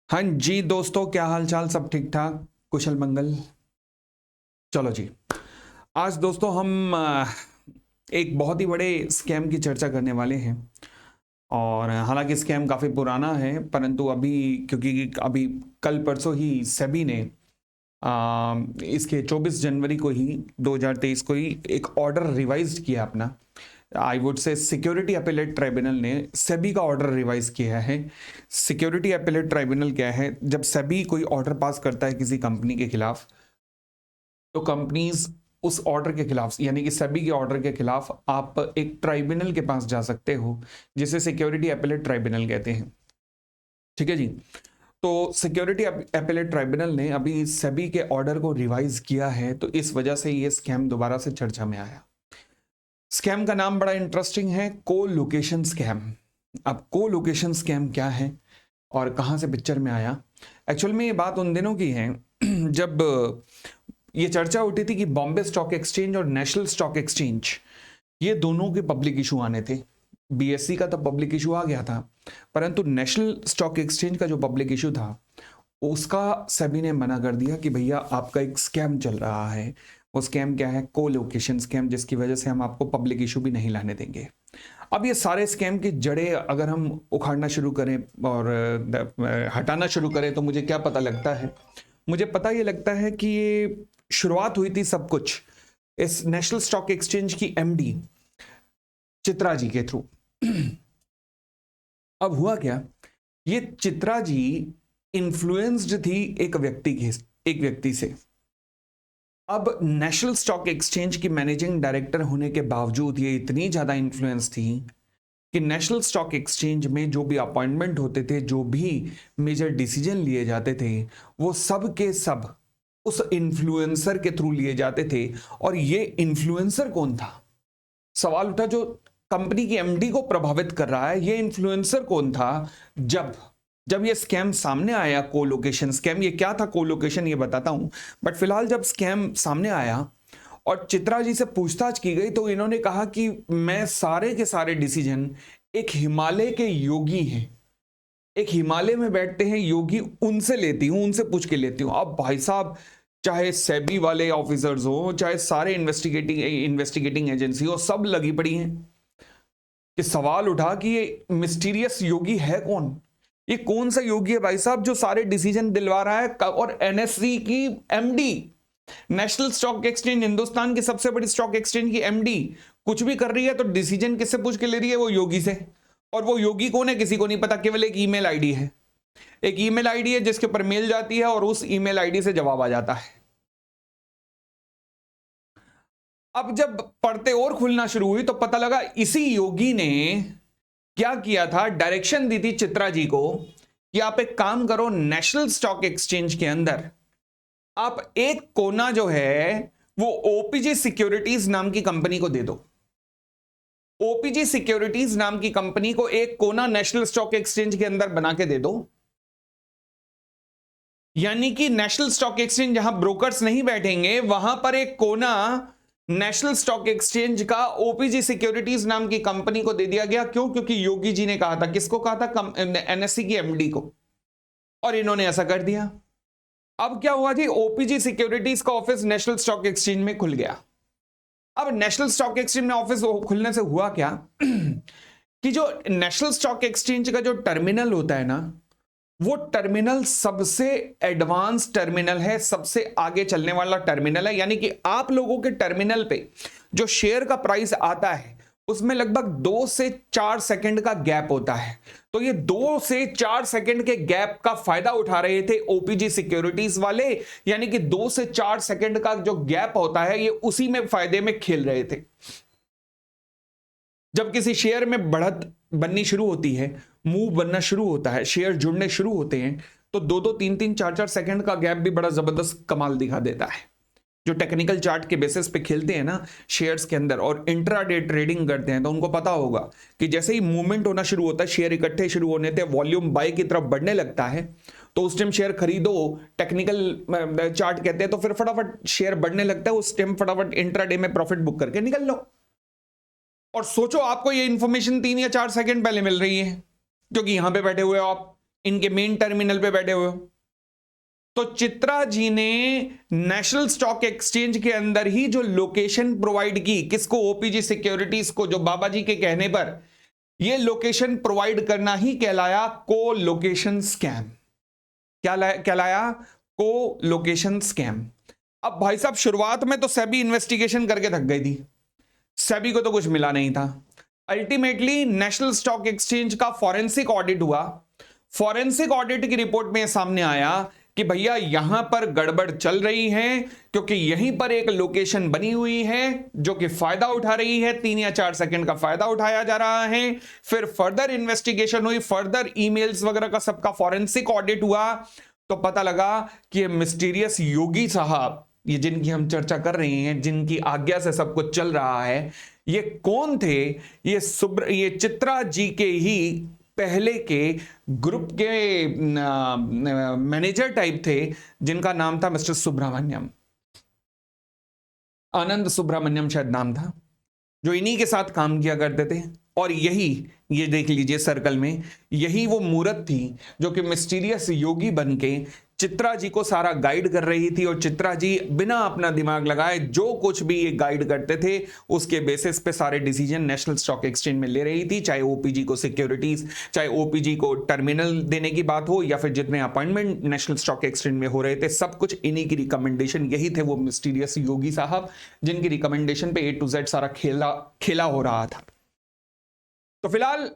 हाँ जी दोस्तों, क्या हाल चाल? सब ठीक ठाक, कुशल मंगल। चलो जी, आज दोस्तों हम एक बहुत ही बड़े स्कैम की चर्चा करने वाले हैं। और हालांकि स्कैम काफ़ी पुराना है, परंतु अभी क्योंकि अभी कल परसों ही सेबी ने इसके 24 जनवरी को ही 2023 को ही एक ऑर्डर रिवाइज किया अपना। I would say security appellate tribunal ने सेबी का ऑर्डर रिवाइज किया है। सिक्योरिटी अपीलेट ट्राइब्यूनल क्या है? जब सेबी कोई ऑर्डर पास करता है किसी कंपनी के खिलाफ, तो कंपनीज उस ऑर्डर के खिलाफ, यानी कि सेबी के ऑर्डर के खिलाफ आप एक ट्राइब्यूनल के पास जा सकते हो, जिसे सिक्योरिटी अपीलेट ट्राइब्यूनल कहते हैं। ठीक है जी। तो सिक्योरिटी अपीलेट ट्राइब्यूनल ने अभी सेबी के ऑर्डर को रिवाइज किया है, तो इस वजह से ये स्कैम दोबारा से चर्चा में आया। स्कैम का नाम बड़ा इंटरेस्टिंग है, को लोकेशन स्कैम। अब को लोकेशन स्कैम क्या है और कहां से पिक्चर में आया? एक्चुअल में ये बात उन दिनों की है जब ये चर्चा उठी थी कि बॉम्बे स्टॉक एक्सचेंज और नेशनल स्टॉक एक्सचेंज, ये दोनों के पब्लिक इशू आने थे। बीएससी का तो पब्लिक इशू आ गया था, परंतु नेशनल स्टॉक एक्सचेंज का जो पब्लिक इशू था, उसका सेबी ने मना कर दिया कि भैया आपका एक स्कैम चल रहा है। वो स्कैम क्या है? को लोकेशन स्कैम, जिसकी वजह से हम आपको पब्लिक इशू भी नहीं लाने देंगे। अब ये सारे स्कैम की जड़ें अगर हम उखाड़ना शुरू करें और हटाना शुरू करें, तो मुझे क्या पता लगता है? मुझे पता ये लगता है कि ये शुरुआत हुई थी सब कुछ इस नेशनल स्टॉक एक्सचेंज की एमडी चित्रा जी के थ्रू। अब हुआ क्या? ये चित्रा जी इन्फ्लुएंस्ड थी एक व्यक्ति से। अब नेशनल स्टॉक एक्सचेंज की मैनेजिंग डायरेक्टर होने के बावजूद ये इतनी ज्यादा इन्फ्लुएंस थी कि नेशनल स्टॉक एक्सचेंज में जो भी अपॉइंटमेंट होते थे, जो भी मेजर डिसीजन लिए जाते थे, वो सब के सब उस इन्फ्लुएंसर के थ्रू लिए जाते थे। और ये इन्फ्लुएंसर कौन था? सवाल उठा। जो कंपनी की एमडी को प्रभावित कर रहा है, ये इन्फ्लुएंसर कौन था? जब जब ये स्कैम सामने आया, कोलोकेशन स्कैम, ये क्या था कोलोकेशन ये बताता हूं। बट फिलहाल जब स्कैम सामने आया और चित्रा जी से पूछताछ की गई, तो इन्होंने कहा कि मैं सारे के सारे डिसीजन एक हिमालय के योगी हैं, एक हिमालय में बैठते हैं योगी, उनसे लेती हूं, उनसे पूछ के लेती हूं। अब भाई साहब, चाहे सेबी वाले ऑफिसर्स हो, चाहे सारे इन्वेस्टिगेटिंग एजेंसी हो, सब लगी पड़ी हैं कि सवाल उठा कि ये मिस्टीरियस योगी है कौन? ये कौन सा योगी है भाई साहब जो सारे डिसीजन दिलवा रहा है? और एनएससी की MD, national stock exchange, Hindustan की सबसे बड़ी स्टॉक एक्सचेंज की एमडी कुछ भी कर रही है तो डिसीजन किससे पूछ के ले रही है? वो योगी से। और वो योगी कौन है किसी को नहीं पता, केवल एक ईमेल आईडी है। एक ईमेल आईडी है जिसके ऊपर मेल जाती है और उस ईमेल आईडी से जवाब आ जाता है। अब जब पढ़ते और खुलना शुरू हुई तो पता लगा इसी योगी ने क्या किया था, डायरेक्शन दी थी चित्रा जी को कि आप एक काम करो, नेशनल स्टॉक एक्सचेंज के अंदर आप एक कोना जो है वो ओपीजी सिक्योरिटीज नाम की कंपनी को दे दो। ओपीजी सिक्योरिटीज नाम की कंपनी को एक कोना नेशनल स्टॉक एक्सचेंज के अंदर बना के दे दो। यानी कि नेशनल स्टॉक एक्सचेंज जहां ब्रोकर्स नहीं बैठेंगे, वहां पर एक कोना नेशनल स्टॉक एक्सचेंज का ओपीजी सिक्योरिटीज नाम की कंपनी को दे दिया गया। क्यों? क्योंकि योगी जी ने कहा था। किसको कहा था? एनएससी की एमडी को। और इन्होंने ऐसा कर दिया। अब क्या हुआ जी? ओपीजी सिक्योरिटीज का ऑफिस नेशनल स्टॉक एक्सचेंज में खुल गया। अब नेशनल स्टॉक एक्सचेंज में ऑफिस खुलने से हुआ क्या कि जो नेशनल स्टॉक एक्सचेंज का जो टर्मिनल होता है ना, वो टर्मिनल सबसे एडवांस टर्मिनल है, सबसे आगे चलने वाला टर्मिनल है। यानी कि आप लोगों के टर्मिनल पे जो शेयर का प्राइस आता है, उसमें लगभग 2 से 4 सेकंड का गैप होता है। तो ये 2 से 4 सेकंड के गैप का फायदा उठा रहे थे ओपीजी सिक्योरिटीज वाले। यानी कि 2 से 4 सेकंड का जो गैप होता है, ये उसी में फायदे में खेल रहे थे। जब किसी शेयर में बढ़त बननी शुरू होती है, मूव बनना शुरू होता है, शेयर जुड़ने शुरू होते हैं, तो 2-2, 3-3, 4-4 सेकंड का गैप भी बड़ा जबरदस्त कमाल दिखा देता है। जो टेक्निकल चार्ट के बेसिस पे खेलते हैं ना शेयर्स के अंदर और इंट्राडे ट्रेडिंग करते हैं, तो उनको पता होगा कि जैसे ही मूवमेंट होना शुरू होता है, शेयर इकट्ठे शुरू होने थे, वॉल्यूम बाय की तरफ बढ़ने लगता है, तो उस टाइम शेयर खरीदो, टेक्निकल चार्ट कहते हैं, तो फिर फटाफट शेयर बढ़ने लगता है। उस टाइम फटाफट इंट्राडे में प्रॉफिट बुक करके निकल लो। और सोचो आपको ये इंफॉर्मेशन 3 या 4 सेकंड पहले मिल रही है, क्योंकि यहां पे बैठे हुए हो आप, इनके मेन टर्मिनल पे बैठे हुए हो। तो चित्रा जी ने नेशनल स्टॉक एक्सचेंज के अंदर ही जो लोकेशन प्रोवाइड की, किसको? ओपीजी सिक्योरिटीज को, जो बाबा जी के कहने पर ये लोकेशन प्रोवाइड करना ही कहलाया को लोकेशन स्कैम। क्या कहलाया? को लोकेशन स्कैम। अब भाई साहब शुरुआत में तो सेबी इन्वेस्टिगेशन करके थक गई थी, सेबी को तो कुछ मिला नहीं था। अल्टीमेटली नेशनल स्टॉक एक्सचेंज का फॉरेंसिक ऑडिट हुआ। फॉरेंसिक ऑडिट की रिपोर्ट में सामने आया कि भैया यहां पर गड़बड़ चल रही है, क्योंकि यहीं पर एक लोकेशन बनी हुई है जो कि फायदा उठा रही है, 3 या 4 सेकंड का फायदा उठाया जा रहा है। फिर फर्दर इन्वेस्टिगेशन हुई, फर्दर ईमेल्स वगैरह का सबका फॉरेंसिक ऑडिट हुआ, तो पता लगा कि ये मिस्टीरियस योगी साहब, ये जिनकी हम चर्चा कर रहे हैं, जिनकी आज्ञा से सब कुछ चल रहा है, ये कौन थे? ये चित्रा जी के ही पहले के ग्रुप के मैनेजर टाइप थे, जिनका नाम था मिस्टर सुब्रमण्यम, आनंद सुब्रमण्यम शायद नाम था, जो इन्हीं के साथ काम किया करते थे। और यही, ये देख लीजिए सर्कल में, यही वो मूरत थी जो कि मिस्टीरियस योगी बन के चित्रा जी को सारा गाइड कर रही थी। और चित्रा जी बिना अपना दिमाग लगाए जो कुछ भी ये गाइड करते थे, उसके बेसिस पे सारे डिसीजन नेशनल स्टॉक एक्सचेंज में ले रही थी। चाहे ओपीजी को सिक्योरिटीज, चाहे ओपीजी को टर्मिनल देने की बात हो, या फिर जितने अपॉइंटमेंट नेशनल स्टॉक एक्सचेंज में हो रहे थे, सब कुछ इन्हीं की रिकमेंडेशन। यही थे वो मिस्टीरियस योगी साहब, जिनकी रिकमेंडेशन पे A to Z सारा खेला हो रहा था। तो फिलहाल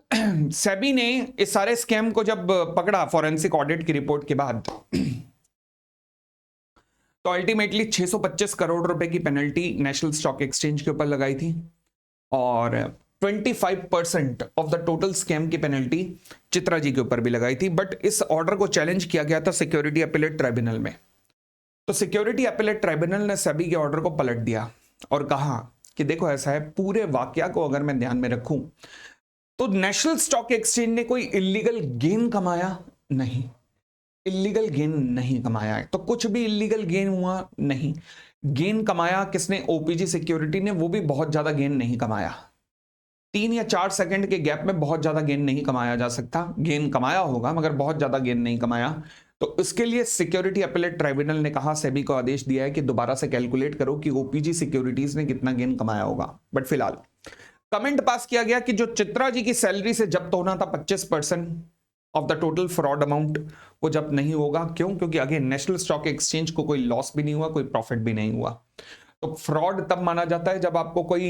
सेबी ने इस सारे स्कैम को जब पकड़ा फॉरेंसिक ऑडिट की रिपोर्ट के बाद, तो अल्टीमेटली 625 करोड़ रुपए की पेनल्टी नेशनल स्टॉक एक्सचेंज के ऊपर लगाई थी, और 25% ऑफ द टोटल स्कैम की पेनल्टी चित्रा जी के ऊपर भी लगाई थी। बट इस ऑर्डर को चैलेंज किया गया था सिक्योरिटी अपीलेट ट्राइब्यूनल में। तो सिक्योरिटी अपीलेट ट्राइब्यूनल ने सेबी के ऑर्डर को पलट दिया और कहा कि देखो ऐसा है, पूरे वाकया को अगर मैं ध्यान में रखूं तो नेशनल स्टॉक एक्सचेंज ने कोई इलीगल गेन कमाया नहीं, इलीगल गेन नहीं कमाया है। तो कुछ भी इलीगल गेन हुआ नहीं। गेन कमाया किसने? ओपीजी सिक्योरिटी ने, वो भी बहुत ज्यादा गेन नहीं कमाया। 3 या 4 सेकंड के गैप में बहुत ज्यादा गेन नहीं कमाया जा सकता। गेन कमाया होगा मगर बहुत ज्यादा गेन नहीं कमाया। तो इसके लिए सिक्योरिटी अपीलेट ट्राइब्यूनल ने कहा, सेबी को आदेश दिया है कि दोबारा से कैलकुलेट करो कि ओपीजी सिक्योरिटीज ने कितना गेन कमाया होगा। बट फिलहाल कमेंट पास किया गया कि जो चित्रा जी की सैलरी से जब्त होना था 25% of the total fraud amount, वो जब्त नहीं होगा। क्यों? क्योंकि अगेन नेशनल स्टॉक एक्सचेंज को कोई लॉस भी नहीं हुआ, कोई प्रॉफिट भी नहीं हुआ। तो फ्रॉड तब माना जाता है जब आपको कोई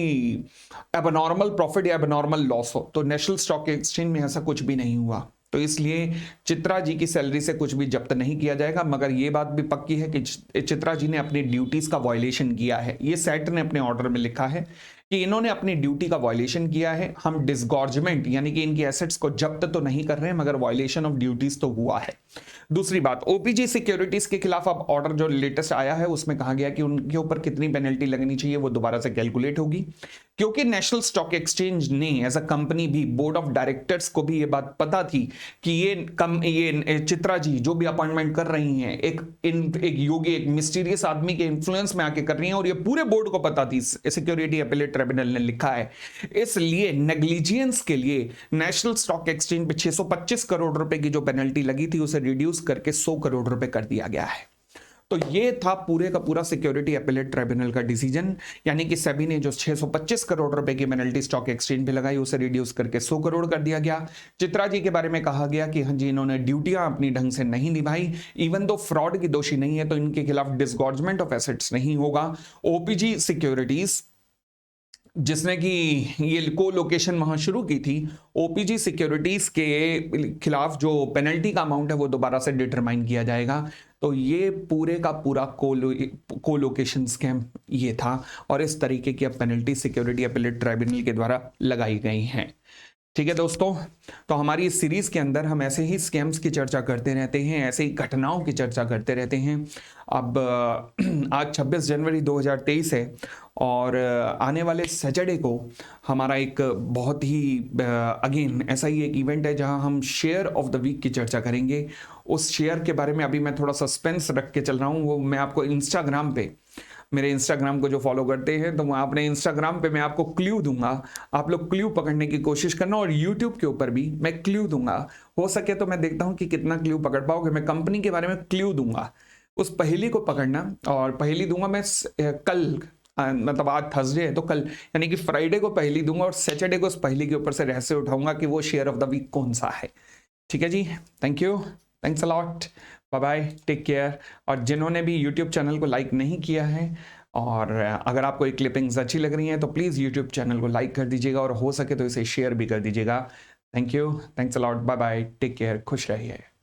एबनॉर्मल प्रॉफिट या एबनॉर्मल लॉस हो। तो नेशनल स्टॉक एक्सचेंज में ऐसा कुछ भी नहीं हुआ, तो इसलिए चित्रा जी की सैलरी से कुछ भी जब्त नहीं किया जाएगा। मगर यह बात भी पक्की है कि चित्रा जी ने अपनी ड्यूटीज का वायलेशन किया है। ये सेट ने अपने ऑर्डर में लिखा है कि इन्होंने अपनी ड्यूटी का वायलेशन किया है। हम डिसगॉर्जमेंट यानी कि इनकी एसेट्स को जब्त तो नहीं कर रहे हैं, मगर वायलेशन ऑफ ड्यूटीज तो हुआ है। दूसरी बात, ओपीजी सिक्योरिटीज के खिलाफ अब ऑर्डर जो लेटेस्ट आया है उसमें कहा गया कि उनके ऊपर कितनी पेनल्टी लगनी चाहिए वो दोबारा से कैलकुलेट होगी, क्योंकि नेशनल स्टॉक एक्सचेंज ने एज अ कंपनी भी, बोर्ड ऑफ डायरेक्टर्स को भी ये बात पता थी कि ये चित्रा जी जो भी अपॉइंटमेंट कर रही हैं एक योगी, एक मिस्टीरियस आदमी के इन्फ्लुएंस में आके कर रही हैं, और ये पूरे बोर्ड को पता थी। सिक्योरिटी अपीलेट ट्राइब्यूनल ने लिखा है। इसलिए नेग्लिजियंस के लिए नेशनल स्टॉक एक्सचेंज पे 625 करोड़ रुपए की जो पेनल्टी लगी थी उसे रिड्यूस करके 100 करोड़ रुपए कर दिया गया है। तो ये था पूरे का पूरा सिक्योरिटी अपीलेट ट्राइब्यूनल का डिसीजन, यानी कि सेबी ने जो 625 करोड़ रुपए की पेनल्टी स्टॉक एक्सचेंज पे लगाई उसे रिड्यूस करके 100 करोड़ कर दिया गया। चित्रा जी के बारे में कहा गया कि हाँ जी, इन्होंने ड्यूटियां अपनी ढंग से नहीं निभाई। इवन दो फ्रॉड की दोषी नहीं है तो इनके खिलाफ डिसगॉर्जमेंट ऑफ एसेट्स नहीं होगा। ओपीजी सिक्योरिटीज जिसने कि ये को लोकेशन वहां शुरू की थी, ओपीजी सिक्योरिटीज के खिलाफ जो पेनल्टी का अमाउंट है वो दोबारा से डिटरमाइन किया जाएगा। तो ये पूरे का पूरा को लोकेशन स्कैम ये था, और इस तरीके की अब पेनल्टी सिक्योरिटी अपीलेट ट्राइब्यूनल के द्वारा लगाई गई हैं। ठीक है दोस्तों, तो हमारी इस सीरीज के अंदर हम ऐसे ही स्कैम्स की चर्चा करते रहते हैं, ऐसे ही घटनाओं की चर्चा करते रहते हैं। अब आज 26 जनवरी 2023 है, और आने वाले सैटरडे को हमारा एक बहुत ही अगेन ऐसा ही एक इवेंट है जहां हम शेयर ऑफ द वीक की चर्चा करेंगे। उस शेयर के बारे में अभी मैं थोड़ा सस्पेंस रख के चल रहा हूं, वो मैं आपको इंस्टाग्राम पे मेरे इंस्टाग्राम को जो फॉलो करते हैं, तो वहाँ अपने इंस्टाग्राम पे मैं आपको क्ल्यू दूंगा, आप लोग क्ल्यू पकड़ने की कोशिश करना, और यूट्यूब के ऊपर भी मैं क्ल्यू दूंगा। हो सके तो मैं देखता हूँ कि कितना क्ल्यू पकड़ पाओगे। मैं कंपनी के बारे में क्ल्यू दूंगा, उस पहेली को पकड़ना, और पहेली दूंगा मैं कल, मतलब आज थर्सडे है तो कल यानी कि फ्राइडे को पहेली दूंगा, और सैटरडे को उस पहेली के ऊपर से रहस्य उठाऊंगा कि वो शेयर ऑफ द वीक कौन सा है। ठीक है जी, thank you, thanks a lot, bye bye, take care. और जिन्होंने भी यूट्यूब चैनल को लाइक नहीं किया है, और अगर आपको ये क्लिपिंग्स अच्छी लग रही हैं तो प्लीज़ यूट्यूब चैनल को लाइक कर दीजिएगा, और हो सके तो इसे शेयर भी कर दीजिएगा। Thank you, thanks a lot, bye bye, take care, खुश रहिए।